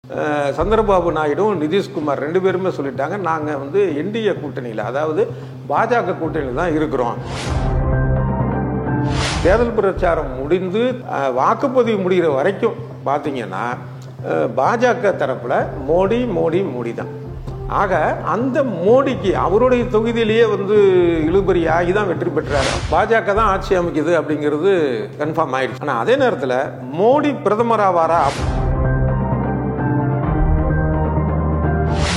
சந்திரபாபு நாயுடும் நிதிஷ்குமார் ரெண்டு பேருமே சொல்லிட்டாங்க, நாங்கள் வந்து என்டிஏ கூட்டணியில், அதாவது பாஜக கூட்டணியில் தான் இருக்கிறோம். தேர்தல் பிரச்சாரம் முடிந்து வாக்குப்பதிவு முடிகிற வரைக்கும் பார்த்தீங்கன்னா பாஜக தரப்பில் மோடி மோடி மோடி தான். ஆக அந்த மோடிக்கு அவருடைய தொகுதியிலேயே வந்து இழுபறி ஆகி தான் வெற்றி பெற்றார். பாஜக தான் ஆட்சி அமைக்குது அப்படிங்கிறது கன்ஃபார்ம் ஆயிடுச்சு. ஆனால் அதே நேரத்தில் மோடி பிரதமர் ஆவாரா?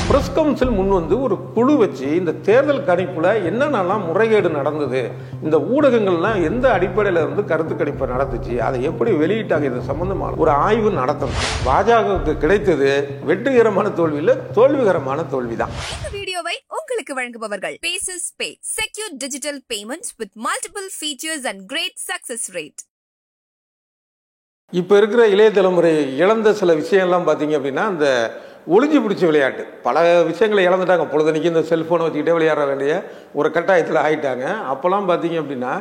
பிரஸ் கவுன்சில் முன் வந்து ஒரு குழு வச்சு இந்த தேர்தல் கணிப்புல என்னென்னலாம் முறைகேடு நடந்தது, இந்த ஊடகங்கள்லாம் எந்த அடிப்படையில் வந்து கருத்து கணிப்பை நடத்துச்சு, அதை எப்படி வெளியிட்டாங்க, இது சம்பந்தமான ஒரு ஆய்வு நடத்தணும். பாஜகவுக்கு கிடைத்தது வெற்றிகரமான தோல்வியில் தோல்விகரமான தோல்விதான். இந்த வீடியோவை உங்களுக்கு வழங்குபவர்கள் பேசஸ் pay, secure digital payments with multiple features and great success rate. இப்போ இருக்கிற இளைய தலைமுறை இழந்த சில விஷயம்லாம் பார்த்தீங்க அப்படின்னா, அந்த ஒளிஞ்சு பிடிச்ச விளையாட்டு பல விஷயங்களை இழந்துட்டாங்க. பொழுதனைக்கு இந்த செல்ஃபோனை வச்சுக்கிட்டே விளையாட வேண்டிய ஒரு கட்டாயத்தில் ஆகிட்டாங்க. அப்போல்லாம் பார்த்தீங்க அப்படின்னா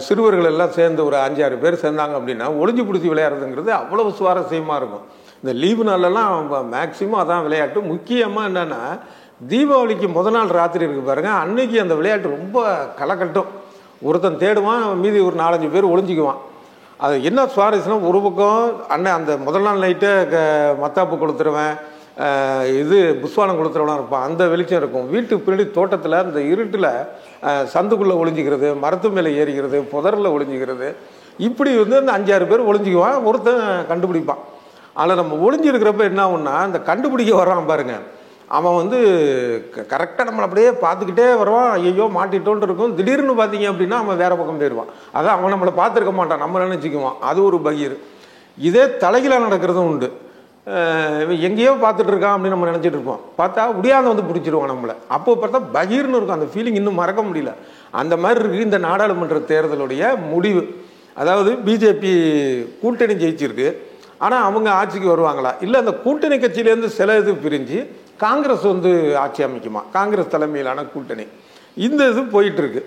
சிறுவர்கள் எல்லாம் சேர்ந்து ஒரு 5-6 பேர் சேர்ந்தாங்க அப்படின்னா ஒளிஞ்சு பிடிச்சி விளையாடுறதுங்கிறது அவ்வளவு சுவாரஸ்யமாக இருக்கும். இந்த லீவு நாளெல்லாம் மேக்சிமம் அதான் விளையாட்டு. முக்கியமாக என்னென்னா தீபாவளிக்கு முதல் நாள் ராத்திரி இருக்குது பாருங்கள், அன்னைக்கு அந்த விளையாட்டு ரொம்ப களைக்கட்டும். ஒருத்தன் தேடுவான், மீதி ஒரு 4-5 பேர் ஒளிஞ்சிக்குவான். அது என்ன சுவாரஸ்யம்னா, ஒரு பக்கம் அண்ணன் அந்த முதல் நாள் நைட்டை மத்தாப்பு கொளுத்துருவேன், இது புஸ்வானம் கொளுத்துறவெல்லாம் இருப்பான், அந்த வெளிச்சம் இருக்கும். வீட்டுக்கு பின்னாடி தோட்டத்தில் அந்த இருட்டில் சந்துக்குள்ளே ஒளிஞ்சிக்கிறது, மரத்து மேலே ஏறிக்கிறது, புதரில் ஒளிஞ்சிக்கிறது, இப்படி வந்து அந்த 5-6 பேர் ஒளிஞ்சிக்குவான், ஒருத்தன் கண்டுபிடிப்பான். அதில் நம்ம ஒளிஞ்சிருக்கிறப்ப என்ன ஆகும்னா, அந்த கண்டுபிடிக்க வர்றான் பாருங்க, அவன் வந்து கரெக்டாக நம்மளை அப்படியே பார்த்துக்கிட்டே வருவான். ஐயோ மாட்டிட்டோன்ட்டு இருக்கும். திடீர்னு பார்த்தீங்க அப்படின்னா அவன் வேறு பக்கம் போயிடுவான். அதான் அவன் நம்மளை பார்த்துருக்க மாட்டான், நம்ம நினச்சிக்குவான். அது ஒரு பகீர். இதே தலைகளாக நடக்கிறதும் உண்டு. எங்கேயோ பார்த்துட்டு இருக்கான் அப்படின்னு நம்ம நினச்சிட்டு இருப்போம். பார்த்தா முடியாத வந்து பிடிச்சிருவான் நம்மளை. அப்போ பார்த்தா பகீர்னு இருக்கும். அந்த ஃபீலிங் இன்னும் மறக்க முடியல. அந்த மாதிரி இருக்குது இந்த நாடாளுமன்ற தேர்தலுடைய முடிவு. அதாவது பிஜேபி கூட்டணி ஜெயிச்சிருக்கு, ஆனால் அவங்க ஆட்சிக்கு வருவாங்களா, இல்லை அந்த கூட்டணி கட்சியிலேருந்து சில இது பிரிஞ்சு காங்கிரஸ் வந்து ஆட்சி அமைக்குமா, காங்கிரஸ் தலைமையிலான கூட்டணி, இந்த இது போயிட்டுருக்கு.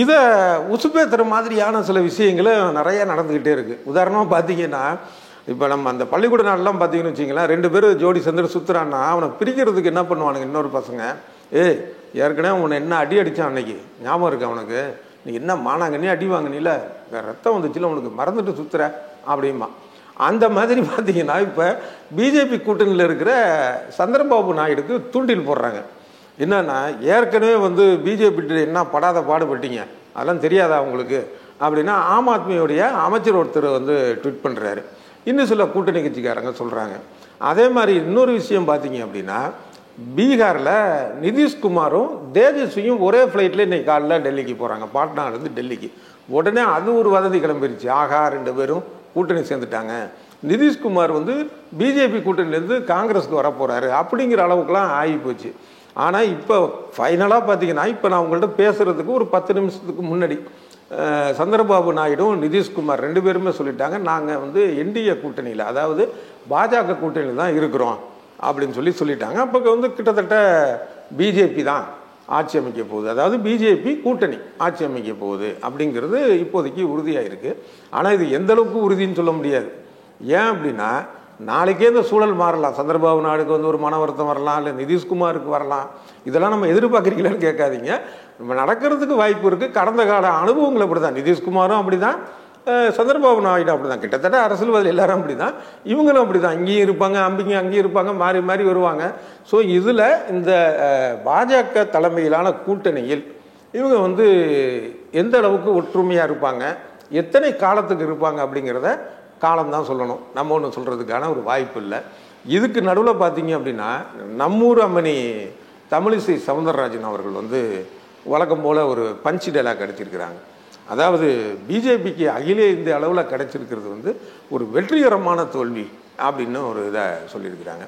இதை உசுப்பேத்துற மாதிரியான சில விஷயங்களும் நிறைய நடந்துக்கிட்டே இருக்குது. உதாரணமாக பார்த்தீங்கன்னா, இப்போ நம்ம அந்த பள்ளிக்கூட நாளெலாம் பார்த்தீங்கன்னு வச்சிங்களேன், 2 பேர் ஜோடி சேர்ந்து சுற்றுறான்னா அவனை பிரிக்கிறதுக்கு என்ன பண்ணுவானுங்க இன்னொரு பசங்க, ஏற்கனவே உன்னை என்ன அடி அடித்தான் அன்னைக்கு ஞாபகம் இருக்கு அவனுக்கு, நீ என்ன மானாங்கன்னே அடி வாங்கினில, ரத்தம் வந்துச்சுல உனக்கு, மறந்துட்டு சுற்றுற அப்படிமா. அந்த மாதிரி பார்த்தீங்கன்னா இப்போ பிஜேபி கூட்டணியில் இருக்கிற சந்திரபாபு நாயுடுக்கு தூண்டில் போடுறாங்க. என்னன்னா, ஏற்கனவே வந்து பிஜேபி என்ன படாத பாடுபட்டீங்க, அதெல்லாம் தெரியாதா உங்களுக்கு அப்படின்னா ஆம் ஆத்மியோடைய அமைச்சர் ஒருத்தர் வந்து ட்வீட் பண்ணுறாரு. இன்னும் சில கூட்டணி கட்சிக்காரங்க சொல்கிறாங்க. அதே மாதிரி இன்னொரு விஷயம் பார்த்தீங்க அப்படின்னா, பீகாரில் நிதிஷ்குமாரும் தேஜஸ்வியும் ஒரே ஃப்ளைட்டில் இன்றைக்கி காலைல டெல்லிக்கு போகிறாங்க, பாட்னாலேருந்து டெல்லிக்கு. உடனே அது ஒரு வதந்தி கிளம்பிருச்சு, ஆகா 2 பேரும் கூட்டணி சேர்ந்துட்டாங்க, நிதிஷ்குமார் வந்து பிஜேபி கூட்டணியிலேருந்து காங்கிரஸுக்கு வரப்போகிறாரு அப்படிங்கிற அளவுக்குலாம் ஆகி போச்சு. ஆனால் இப்போ ஃபைனலாக பார்த்தீங்கன்னா, இப்போ நான் உங்கள்கிட்ட பேசுகிறதுக்கு ஒரு 10 நிமிஷத்துக்கு முன்னாடி சந்திரபாபு நாயுடும் நிதிஷ்குமார் ரெண்டு பேருமே சொல்லிட்டாங்க, நாங்கள் வந்து என்டிஏ கூட்டணியில், அதாவது பாஜக கூட்டணியில் தான் இருக்கிறோம் அப்படின்னு சொல்லிட்டாங்க. அப்போ வந்து கிட்டத்தட்ட பிஜேபி தான் ஆட்சி அமைக்க போகுது, அதாவது பிஜேபி கூட்டணி ஆட்சி அமைக்க போகுது அப்படிங்கிறது இப்போதைக்கு உறுதியாக இருக்குது. ஆனால் இது எந்த அளவுக்கு உறுதின்னு சொல்ல முடியாது. ஏன் அப்படின்னா, நாளைக்கே இந்த சூழல் மாறலாம். சந்திரபாபு நாயுடுக்கு வந்து ஒரு மன வருத்தம் வரலாம், இல்லை நிதிஷ்குமாருக்கு வரலாம். இதெல்லாம் நம்ம எதிர்பார்க்குறீங்களான்னு கேட்காதீங்க, நம்ம நடக்கிறதுக்கு வாய்ப்பு இருக்குது. கடந்த கால அனுபவங்கள் அப்படி தான், நிதிஷ்குமாரும் அப்படி தான், சந்திரபாபு நாயுடு அப்படி தான், கிட்டத்தட்ட அரசியல்வாதி எல்லாரும் அப்படி தான், இவங்களும் அப்படி தான், இங்கேயும் இருப்பாங்க அங்கேயும் இருப்பாங்க, மாறி மாறி வருவாங்க. ஸோ இதில் இந்த பாஜக தலைமையிலான கூட்டணியில் இவங்க வந்து எந்த அளவுக்கு ஒற்றுமையாக இருப்பாங்க, எத்தனை காலத்துக்கு இருப்பாங்க அப்படிங்கிறத காலம்தான் சொல்லணும். நம்ம ஒன்று சொல்கிறதுக்கான ஒரு வாய்ப்பு இல்லை. இதுக்கு நடுவில் பார்த்தீங்க அப்படின்னா, நம்மூர் அம்மணி தமிழிசை சவுந்தரராஜன் அவர்கள் வந்து வழக்கம் போல் ஒரு பஞ்ச் டைலாக் அடிச்சிருக்கிறாங்க. அதாவது பிஜேபிக்கு அகில இந்திய அளவில் கிடைச்சிருக்கிறது வந்து ஒரு வெற்றிகரமான தோல்வி அப்படின்னு ஒரு இதை சொல்லியிருக்கிறாங்க.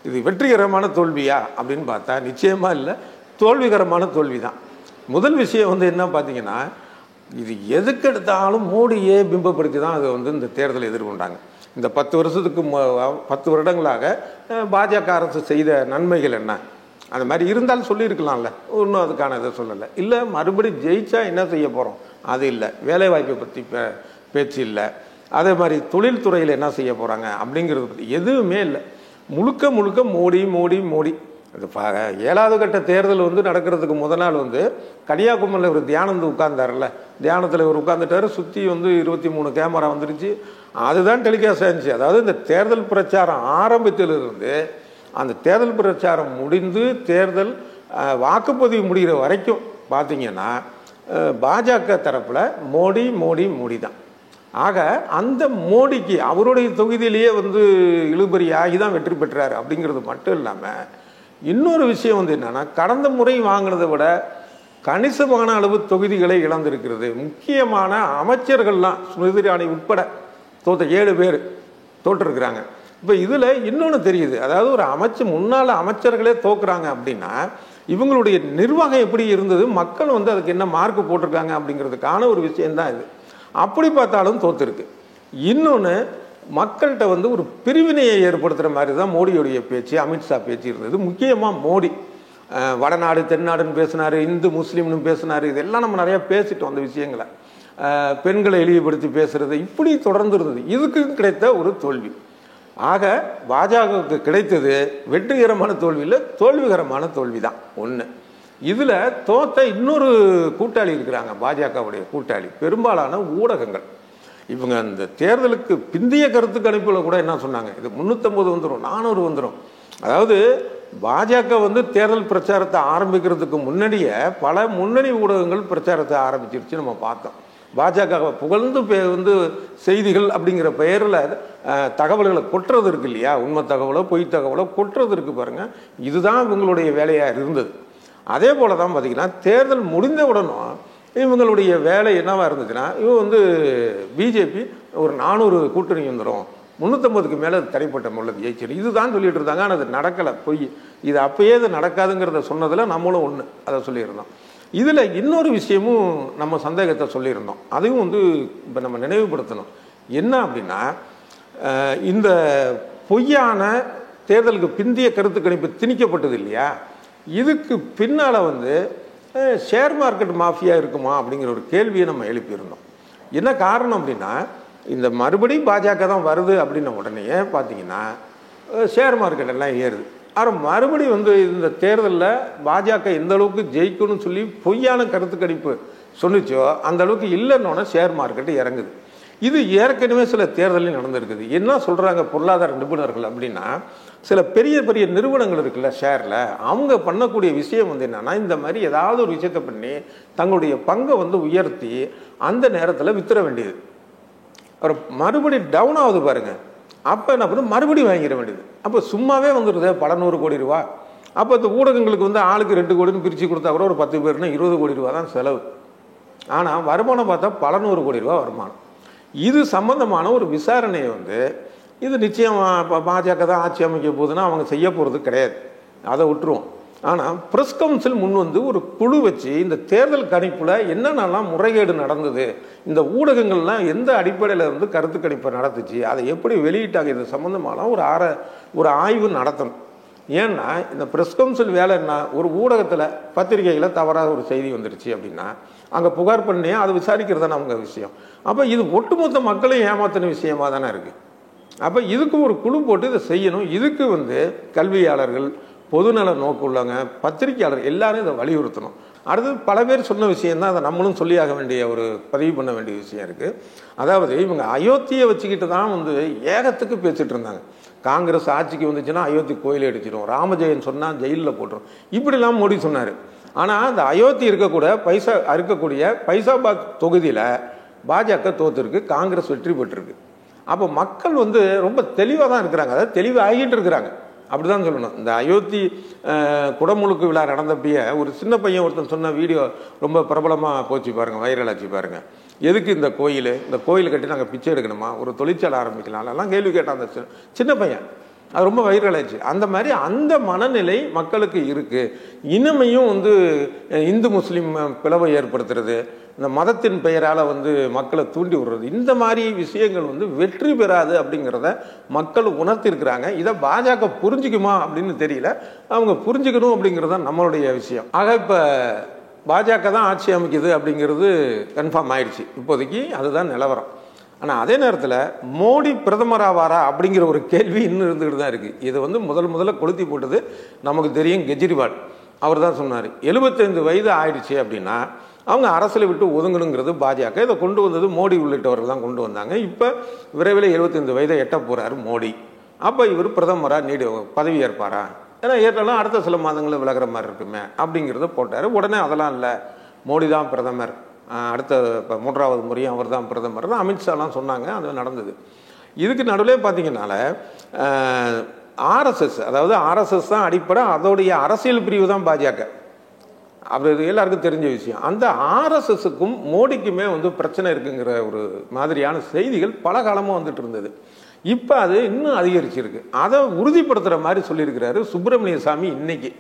இது வெற்றிகரமான தோல்வியா அப்படின்னு பார்த்தா நிச்சயமாக இல்லை, தோல்விகரமான தோல்வி தான். முதல் விஷயம் வந்து என்ன பார்த்தீங்கன்னா, இது எதுக்கு எடுத்தாலும் மோடியே பிம்பப்படுத்தி தான் அது வந்து இந்த தேர்தலை எதிர்கொண்டாங்க. இந்த 10 வருஷத்துக்கு 10 வருடங்களாக பாஜக அரசு செய்த நன்மைகள் என்ன, அந்த மாதிரி இருந்தாலும் சொல்லியிருக்கலாம்ல, ஒன்றும் அதுக்கான இதை சொல்லலை. இல்லை மறுபடியும் ஜெயிச்சா என்ன செய்ய போகிறோம் அது இல்லை, வேலைவாய்ப்பை பற்றி பேச்சு இல்லை, அதே மாதிரி தொழில்துறையில் என்ன செய்ய போகிறாங்க அப்படிங்கிறத பற்றி எதுவுமே இல்லை. முழுக்க முழுக்க மோடி மோடி மோடி. அது 7வது கட்ட தேர்தல் வந்து நடக்கிறதுக்கு முத நாள் வந்து கன்னியாகுமரியில் ஒரு தியானம் உட்கார்ந்தார்ல, தியானத்தில் இவர் உட்கார்ந்துட்டாரு. சுற்றி வந்து 23 கேமரா வந்துருச்சு. அதுதான் டெலிகாஸ்ட் ஆச்சு. அதாவது இந்த தேர்தல் பிரச்சாரம் ஆரம்பத்திலிருந்து அந்த தேர்தல் பிரச்சாரம் முடிந்து தேர்தல் வாக்குப்பதிவு முடிகிற வரைக்கும் பார்த்தீங்கன்னா பாஜக தரப்பில் மோடி மோடி மோடி தான். ஆக அந்த மோடிக்கு அவருடைய தொகுதியிலேயே வந்து இழுபறி ஆகி தான் வெற்றி பெற்றார். அப்படிங்கிறது மட்டும் இல்லாமல் இன்னொரு விஷயம் வந்து என்னன்னா, கடந்த முறை வாங்கினதை விட கணிசமான அளவு தொகுதிகளை இழந்திருக்கிறது. முக்கியமான அமைச்சர்கள்லாம் ஸ்மிருதி இரானி உட்பட 7 பேர் தோற்றிருக்கிறாங்க. இப்போ இதில் இன்னொன்று தெரியுது, அதாவது ஒரு முன்னாள் அமைச்சர்களே தோக்குறாங்க அப்படின்னா இவங்களுடைய நிர்வாகம் எப்படி இருந்தது, மக்கள் வந்து அதுக்கு என்ன மார்க் போட்டிருக்காங்க அப்படிங்கிறதுக்கான ஒரு விஷயம்தான் இது. அப்படி பார்த்தாலும் தோத்துருக்கு. இன்னொன்று, மக்கள்கிட்ட வந்து ஒரு பிரிவினையை ஏற்படுத்துகிற மாதிரி தான் மோடியுடைய பேச்சு, அமித்ஷா பேச்சு இருந்தது. முக்கியமாக மோடி வடநாடு தென்னாடுன்னு பேசினார், இந்து முஸ்லீம்னு பேசினார். இதெல்லாம் நம்ம நிறையா பேசிட்டோம் அந்த விஷயங்களை. பெண்களை இழிவுபடுத்தி பேசுறது இப்படி தொடர்ந்து இருந்தது. இதுக்கு கிடைத்த ஒரு தோல்வி. ஆக பாஜகவுக்கு கிடைத்தது வெற்றிகரமான தோல்வி இல்லை, தோல்விகரமான தோல்வி தான் ஒன்று. இதில் தோத்த இன்னொரு கூட்டாளி இருக்கிறாங்க, பாஜகவுடைய கூட்டாளி பெரும்பாலான ஊடகங்கள். இவங்க அந்த தேர்தலுக்கு பிந்திய கருத்து கணிப்பில் கூட என்ன சொன்னாங்க, இது 350 வந்துடும் 400 வந்துடும். அதாவது பாஜக வந்து தேர்தல் பிரச்சாரத்தை ஆரம்பிக்கிறதுக்கு முன்னாடியே பல முன்னணி ஊடகங்கள் பிரச்சாரத்தை ஆரம்பிச்சிருச்சு. நம்ம பார்த்தோம். பாஜக புகழ்ந்து வந்து செய்திகள் அப்படிங்கிற பெயரில் தகவல்களை கொட்டுறது இருக்கு இல்லையா, உண்மை தகவலோ பொய் தகவலோ கொட்டுறது இருக்கு பாருங்க. இதுதான் இவங்களுடைய வேலையாக இருந்தது. அதே போல தான் பார்த்தீங்கன்னா தேர்தல் முடிந்த உடனும் இவங்களுடைய வேலை என்னவா இருந்துச்சுன்னா, இவங்க வந்து பிஜேபி ஒரு 400 கூட்டணி வந்துடும், 350க்கு மேலே தனிப்பட்ட முறையில் ஜெயிச்சிடும், இதுதான் சொல்லிட்டு இருந்தாங்க. ஆனால் அது நடக்கலை, பொய். இது அப்பயே அது நடக்காதுங்கிறத சொன்னதில் நம்மளும் ஒன்று அதை சொல்லியிருந்தோம். இதில் இன்னொரு விஷயமும் நம்ம சந்தேகத்தை சொல்லியிருந்தோம், அதையும் வந்து இப்போ நம்ம நினைவுபடுத்தணும். என்ன அப்படின்னா, இந்த பொய்யான தேர்தலுக்கு பிந்திய கருத்து கணிப்பு திணிக்கப்பட்டது இல்லையா, இதுக்கு பின்னால் வந்து ஷேர் மார்க்கெட் மாஃபியா இருக்குமா அப்படிங்கிற ஒரு கேள்வியை நம்ம எழுப்பியிருந்தோம். என்ன காரணம் அப்படின்னா, இந்த மறுபடியும் பாஜக தான் வருது அப்படின்ன உடனே பார்த்தீங்கன்னா ஷேர் மார்க்கெட் எல்லாம் ஏறுது. ஆனால் மறுபடியும் வந்து இந்த தேர்தலில் பாஜக எந்த அளவுக்கு ஜெயிக்கணும்னு சொல்லி பொய்யான கருத்து கணிப்பு சொன்னிச்சோ அந்த அளவுக்கு இல்லைன்னொன்னே ஷேர் மார்க்கெட்டு இறங்குது. இது ஏற்கனவே சில தேர்தலையும் நடந்திருக்குது. என்ன சொல்கிறாங்க பொருளாதார நிபுணர்கள் அப்படின்னா, சில பெரிய பெரிய நிறுவனங்கள் இருக்குல்ல ஷேரில், அவங்க பண்ணக்கூடிய விஷயம் வந்து என்னன்னா, இந்த மாதிரி ஏதாவது ஒரு விஷயத்தை பண்ணி தங்களுடைய பங்கை வந்து உயர்த்தி அந்த நேரத்தில் வித்துற வேண்டியது. ஒரு மறுபடியும் டவுன் ஆகுது பாருங்க, அப்போ என்ன பண்ணு மறுபடியும் வாங்கிட வேண்டியது. அப்போ சும்மாவே வந்துடுது பல 100 கோடி ரூபா. அப்போ இந்த ஊடகங்களுக்கு வந்து ஆளுக்கு 2 கோடின்னு பிரித்து கொடுத்தா கூட ஒரு 10 பேர்னா 20 கோடி ரூபா தான் செலவு. ஆனால் வருமானம் பார்த்தா பல 100 கோடி ரூபா வருமானம். இது சம்பந்தமான ஒரு விசாரணையை வந்து இது நிச்சயம் பாஜக தான் ஆட்சி அமைக்க போகுதுன்னா அவங்க செய்ய போகிறது கிடையாது, அதை விட்டுருவோம். ஆனால் பிரஸ் கவுன்சில் முன் வந்து ஒரு குழு வச்சு இந்த தேர்தல் கணிப்பில் என்னென்னலாம் முறைகேடு நடந்தது, இந்த ஊடகங்கள்லாம் எந்த அடிப்படையில் வந்து கருத்து கணிப்பை நடத்துச்சு, அதை எப்படி வெளியிட்டாங்க, இது சம்மந்தமான ஒரு ஆய்வு நடத்தணும். ஏன்னா இந்த பிரஸ் கவுன்சில் வேலை என்ன, ஒரு ஊடகத்தில் பத்திரிகையில் தவறாக ஒரு செய்தி வந்துருச்சு அப்படின்னா அங்கே புகார் பண்ணி அதை விசாரிக்கிறது தான் அவங்க விஷயம். அப்போ இது ஒட்டுமொத்த மக்களையும் ஏமாத்தின விஷயமா தானே இருக்குது. அப்போ இதுக்கு ஒரு குழு போட்டு இதை செய்யணும். இதுக்கு வந்து கல்வியாளர்கள், பொதுநல நோக்கு உள்ளவங்க, பத்திரிகையாளர் எல்லாரும் இதை வலியுறுத்தணும். அடுத்தது பல பேர் சொன்ன விஷயந்தான், அதை நம்மளும் சொல்லியாக வேண்டிய ஒரு பதிவு பண்ண வேண்டிய விஷயம் இருக்குது. அதாவது இவங்க அயோத்தியை வச்சுக்கிட்டு தான் வந்து ஏகத்துக்கு பேசிகிட்டு இருந்தாங்க. காங்கிரஸ் ஆட்சிக்கு வந்துச்சுன்னா அயோத்தி கோயிலை அடிச்சிடும், ராமஜெயன் சொன்னால் ஜெயிலில் போட்டுரும், இப்படிலாம் மோடி சொன்னார். ஆனால் அந்த அயோத்தி இருக்கக்கூடிய பைசாபாத் தொகுதியில் பாஜக தோத்துருக்கு, காங்கிரஸ் வெற்றி பெற்றிருக்கு. அப்போ மக்கள் வந்து ரொம்ப தெளிவாக தான் இருக்கிறாங்க, அதாவது தெளிவாகிட்டு இருக்கிறாங்க, அப்படி தான் சொல்லணும். இந்த அயோத்தி குடமுழுக்கு விழா நடந்தப்பயே ஒரு சின்ன பையன் ஒருத்தன் சொன்ன வீடியோ ரொம்ப பிரபலமாக போச்சு பாருங்கள், வைரல் ஆச்சு பாருங்கள். எதுக்கு இந்த கோயில் கட்டி நாங்கள் பிச்சை எடுக்கணுமா, ஒரு தொழிற்சாலை ஆரம்பிக்கலாம் எல்லாம் கேள்வி கேட்டான் அந்த சின்ன பையன். அது ரொம்ப வைரல் ஆச்சு. அந்த மாதிரி அந்த மனநிலை மக்களுக்கு இருக்குது. இனிமையும் வந்து இந்து முஸ்லீம் பிளவை ஏற்படுத்துறது, இந்த மதத்தின் பெயரால் வந்து மக்களை தூண்டி விடுறது, இந்த மாதிரி விஷயங்கள் வந்து வெற்றி பெறாது அப்படிங்கிறத மக்கள் உணர்த்திருக்கிறாங்க. இதை பாஜக புரிஞ்சுக்குமா அப்படின்னு தெரியல, அவங்க புரிஞ்சுக்கணும் அப்படிங்கிறது தான் நம்மளுடைய விஷயம். ஆக இப்போ பாஜக தான் ஆட்சி அமைக்குது அப்படிங்கிறது கன்ஃபார்ம் ஆயிடுச்சு இப்போதைக்கு, அதுதான் நிலவரம். ஆனால் அதே நேரத்தில் மோடி பிரதமர் ஆவாரா அப்படிங்கிற ஒரு கேள்வி இன்னும் இருந்துகிட்டு தான் இருக்குது. இது வந்து முதல்ல கொளுத்தி போட்டது நமக்கு தெரியும் கெஜ்ரிவால். அவர் தான் சொன்னார் 75 வயது ஆயிடுச்சு அப்படின்னா அவங்க அரசியலை விட்டு ஒதுங்கணுங்கிறது பாஜக. இதை கொண்டு வந்தது மோடி உள்ளிட்டவர்கள் தான் கொண்டு வந்தாங்க. இப்போ விரைவில் 75 வயதை எட்ட போகிறாரு மோடி. அப்போ இவர் பிரதமராக பதவி ஏற்பாரா? ஏன்னா ஏற்றாலும் அடுத்த சில மாதங்களில் விலகிற மாதிரி இருக்குமே அப்படிங்கிறத போட்டார். உடனே அதெல்லாம் இல்லை, மோடி தான் பிரதமர், அடுத்த இப்போ 3வது முறையும் அவர் தான் பிரதமர் தான் அமித்ஷாலாம் சொன்னாங்க. அது நடந்தது. இதுக்கு நடுவில் பார்த்தீங்கன்னால ஆர்எஸ்எஸ், அதாவது ஆர்எஸ்எஸ் தான் அடிப்படை, அதோடைய அரசியல் பிரிவு தான் பாஜக. அப்படி எல்லாருக்கும் தெரிஞ்ச விஷயம். அந்த ஆர்எஸ்எஸ்க்கும் மோடிக்குமே வந்து பிரச்சனை இருக்குங்கிற ஒரு மாதிரியான செய்திகள் பல காலமாக வந்துட்டு இருந்தது. இப்போ அது இன்னும் அதிகரிச்சிருக்கு. அதை உறுதிப்படுத்துகிற மாதிரி சொல்லியிருக்கிறாரு சுப்பிரமணிய சாமி இன்னைக்கு.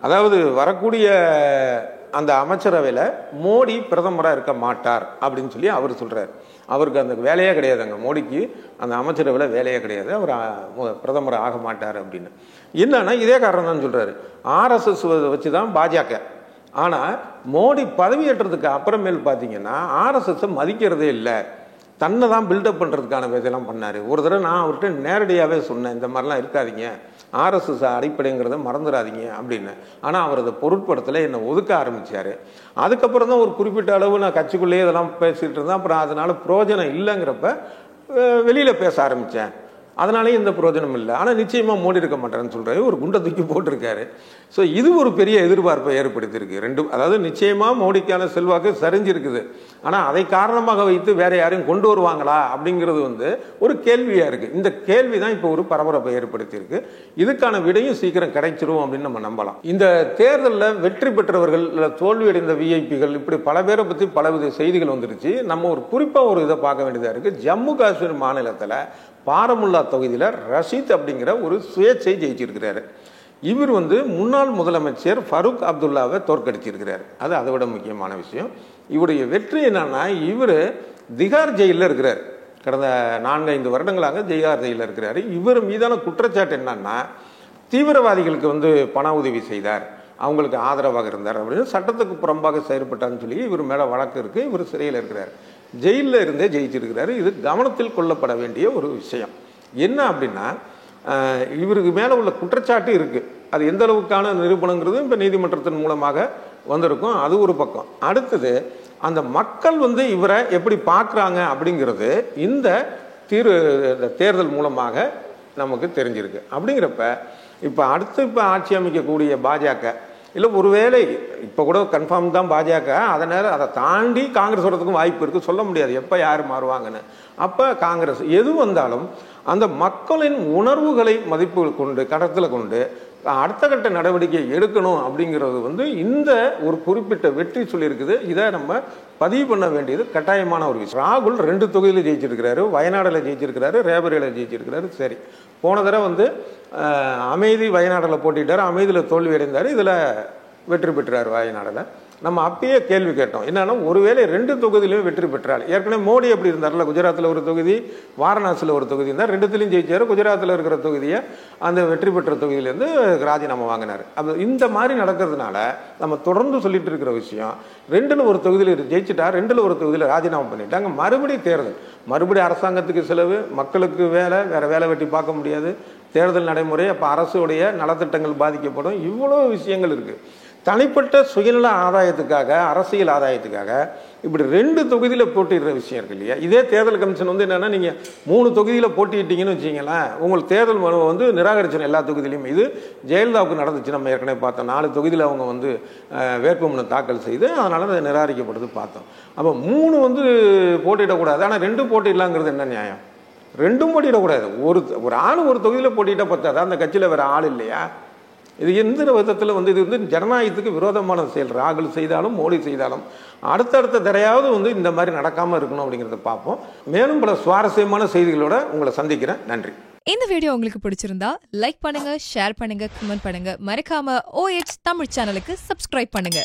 அதாவது வரக்கூடிய அந்த அமைச்சரவையில் மோடி பிரதமராக இருக்க மாட்டார் அப்படின்னு சொல்லி அவர் சொல்கிறார். அவருக்கு அந்த வேலையே கிடையாதுங்க, மோடிக்கு அந்த அமைச்சரவையில் வேலையே கிடையாது, அவர் பிரதமர் ஆக மாட்டார் அப்படின்னு. என்னன்னா இதே காரணம் தான் சொல்கிறாரு. ஆர்எஸ்எஸ் வச்சு தான் பாஜக. ஆனால் மோடி பதவியேற்றதுக்கு அப்புறமேல் பார்த்தீங்கன்னா ஆர்எஸ்எஸ் மதிக்கிறதே இல்லை, தன்னை தான் பில்டப் பண்ணுறதுக்கான வேலையெல்லாம் பண்ணார். ஒரு தடவை நான் அவர்கிட்ட நேரடியாகவே சொன்னேன், இந்த மாதிரிலாம் இருக்காதீங்க, ஆர்எஸ்எஸ் அடிப்படைங்கிறத மறந்துடாதீங்க அப்படின்னு. ஆனால் அவர் அதை பொருட்படுத்தலை, என்னை ஒதுக்க ஆரம்பித்தார். அதுக்கப்புறம் தான் ஒரு குறிப்பிட்ட அளவு நான் கட்சிக்குள்ளேயே இதெல்லாம் பேசிகிட்டு இருந்தேன். அப்புறம் அதனால் பிரயோஜனம் இல்லைங்கிறப்ப வெளியில் பேச ஆரம்பித்தேன். அதனாலே எந்த பிரயோஜனம் இல்லை. ஆனால் நிச்சயமாக மோடி இருக்க மாட்டாருன்னு சொல்கிறாரு, ஒரு குண்டை தூக்கி போட்டிருக்காரு. ஸோ இது ஒரு பெரிய எதிர்பார்ப்பை ஏற்படுத்தியிருக்கு ரெண்டும். அதாவது நிச்சயமாக மோடிக்கான செல்வாக்கு சரிஞ்சிருக்குது. ஆனால் அதை காரணமாக வைத்து வேற யாரையும் கொண்டு வருவாங்களா அப்படிங்கிறது வந்து ஒரு கேள்வியாக இருக்குது. இந்த கேள்வி தான் இப்போ ஒரு பரபரப்பை ஏற்படுத்தியிருக்கு. இதுக்கான விடையும் சீக்கிரம் கிடைச்சிரும் அப்படின்னு நம்ம நம்பலாம். இந்த தேர்தலில் வெற்றி பெற்றவர்கள் இல்லை தோல்வியடைந்த விஐபிகள் இப்படி பல பேரை பற்றி பலவித செய்திகள் வந்துருச்சு. நம்ம ஒரு குறிப்பாக ஒரு இதை பார்க்க வேண்டியதாக இருக்குது. ஜம்மு காஷ்மீர் மாநிலத்தில் பாரமுல்லா தொகுதியில் ரஷீத் அப்படிங்கிற ஒரு சுயேட்சை ஜெயிச்சிருக்கிறாரு. இவர் வந்து முன்னாள் முதலமைச்சர் ஃபரூக் அப்துல்லாவை தோற்கடிச்சிருக்கிறார். அது அதை விட முக்கியமான விஷயம். இவருடைய வெற்றி என்னன்னா, இவர் திகார் ஜெயிலில் இருக்கிறார். கடந்த 4-5 வருடங்களாக திகார் ஜெயிலில் இருக்கிறார். இவர் மீதான குற்றச்சாட்டு என்னன்னா, தீவிரவாதிகளுக்கு வந்து பண உதவி செய்தார், அவங்களுக்கு ஆதரவாக இருந்தார் அப்படின்னு சட்டத்துக்கு புறம்பாக செயல்பட்டான்னு சொல்லி இவர் மேலே வழக்கு இருக்குது. இவர் சிறையில் இருக்கிறார். ஜெயிலில் இருந்தே ஜெயிச்சிருக்கிறாரு. இது கவனத்தில் கொள்ளப்பட வேண்டிய ஒரு விஷயம். என்ன அப்படின்னா, இவருக்கு மேலே உள்ள குற்றச்சாட்டு இருக்குது. அது எந்த அளவுக்கான நிரூபணங்கிறது இப்போ நீதிமன்றத்தின் மூலமாக வந்திருக்கும். அது ஒரு பக்கம். அடுத்தது அந்த மக்கள் வந்து இவரை எப்படி பார்க்குறாங்க அப்படிங்கிறது இந்த தேர்தல் மூலமாக நமக்கு தெரிஞ்சிருக்கு. அப்படிங்கிறப்ப இப்போ இப்போ ஆட்சி அமைக்கக்கூடிய பாஜக இல்லை, ஒருவேளை இப்போ கூட கன்ஃபார்ம் தான் பாஜக, அதனால் அதை தாண்டி காங்கிரஸ் வரதுக்கும் வாய்ப்பு இருக்குது. சொல்ல முடியாது எப்போ யார் மாறுவாங்கன்னு. அப்போ காங்கிரஸ் எது வந்தாலும் அந்த மக்களின் உணர்வுகளை மதிப்புகள் கொண்டு கடத்தில் கொண்டு அடுத்த கட்ட நடவடிக்கை எடுக்கணும் அப்படிங்கிறது வந்து இந்த ஒரு குறிப்பிட்ட வெற்றி சொல்லியிருக்குது. இதை நம்ம பதிவு பண்ண வேண்டியது கட்டாயமான ஒரு விஷயம். ராகுல் 2 தொகுதியில் ஜெயிச்சிருக்கிறாரு, வயநாடில் ஜெயிச்சிருக்கிறாரு, ரேபரேலியில் ஜெயிச்சிருக்கிறாரு. சரி, போன தடவை வந்து அமைதி வயநாடில் போட்டிட்டார், அமைதியில் தோல்வி அடைந்தார், இதில் வெற்றி பெற்றார் வயநாடில். நம்ம அப்பயே கேள்வி கேட்டோம், என்னன்னா ஒருவேளை 2 தொகுதியிலையும் வெற்றி பெற்றால், ஏற்கனவே மோடி எப்படி இருந்தார்ல, குஜராத்தில் ஒரு தொகுதி வாரணாசியில் ஒரு தொகுதி இருந்தார், 2த்துலையும் ஜெயிச்சார். குஜராத்தில் இருக்கிற தொகுதியை அந்த வெற்றி பெற்ற தொகுதியிலேருந்து ராஜினாமா வாங்கினார். அப்போ இந்த மாதிரி நடக்கிறதுனால நம்ம தொடர்ந்து சொல்லிட்டு இருக்கிற விஷயம், 2ல் ஒரு தொகுதியில் ஜெயிச்சுட்டா 2ல் ஒரு தொகுதியில் ராஜினாமா பண்ணிட்டாங்க. மறுபடியும் தேர்தல், மறுபடியும் அரசாங்கத்துக்கு செலவு, மக்களுக்கு வேலை, வேற வேலை வெட்டி பார்க்க முடியாது, தேர்தல் நடைமுறை, அப்போ அரசுடைய நலத்திட்டங்கள் பாதிக்கப்படும். இவ்வளோ விஷயங்கள் இருக்குது. தனிப்பட்ட சுயநல ஆதாயத்துக்காக, அரசியல் ஆதாயத்துக்காக இப்படி 2 தொகுதியில் போட்டிடுற விஷயம் இருக்கு இல்லையா. இதே தேர்தல் கமிஷன் வந்து என்னன்னா, நீங்கள் 3 தொகுதியில் போட்டிட்டீங்கன்னு வச்சிங்களேன், உங்களுக்கு தேர்தல் மனு வந்து நிராகரிச்சிடும் எல்லா தொகுதியிலையும். இது ஜெயலலிதாவுக்கு நடந்துச்சு, நம்ம ஏற்கனவே பார்த்தோம். 4 தொகுதியில் அவங்க வந்து வேட்புமனு தாக்கல் செய்து அதனால அது நிராகரிக்கப்படுது பார்த்தோம். அப்போ 3 வந்து போட்டியிடக்கூடாது, ஆனால் 2 போட்டிடலாங்கிறது என்ன நியாயம்? 2ம் போட்டியிடக்கூடாது. ஒரு ஆள் ஒரு தொகுதியில் போட்டியிட்ட பத்தாது, அந்த கட்சியில் வேற ஆள் இல்லையா? இது எந்த விதத்தில் வந்து இது வந்து ஜனநாயகத்துக்கு விரோதமான செயல். ராகுல் செய்தாலும் மோடி செய்தாலும் அடுத்தடுத்த தடையாவது வந்து இந்த மாதிரி நடக்காமல் இருக்கணும் அப்படிங்கிறத பார்ப்போம். மேலும் பல சுவாரஸ்யமான செய்திகளோட உங்களை சந்திக்கிறேன். நன்றி. இந்த வீடியோ உங்களுக்கு பிடிச்சிருந்தா லைக் பண்ணுங்க, ஷேர் பண்ணுங்க, கமெண்ட் பண்ணுங்க. மறக்காம OH தமிழ் சேனலுக்கு சப்ஸ்கிரைப் பண்ணுங்க.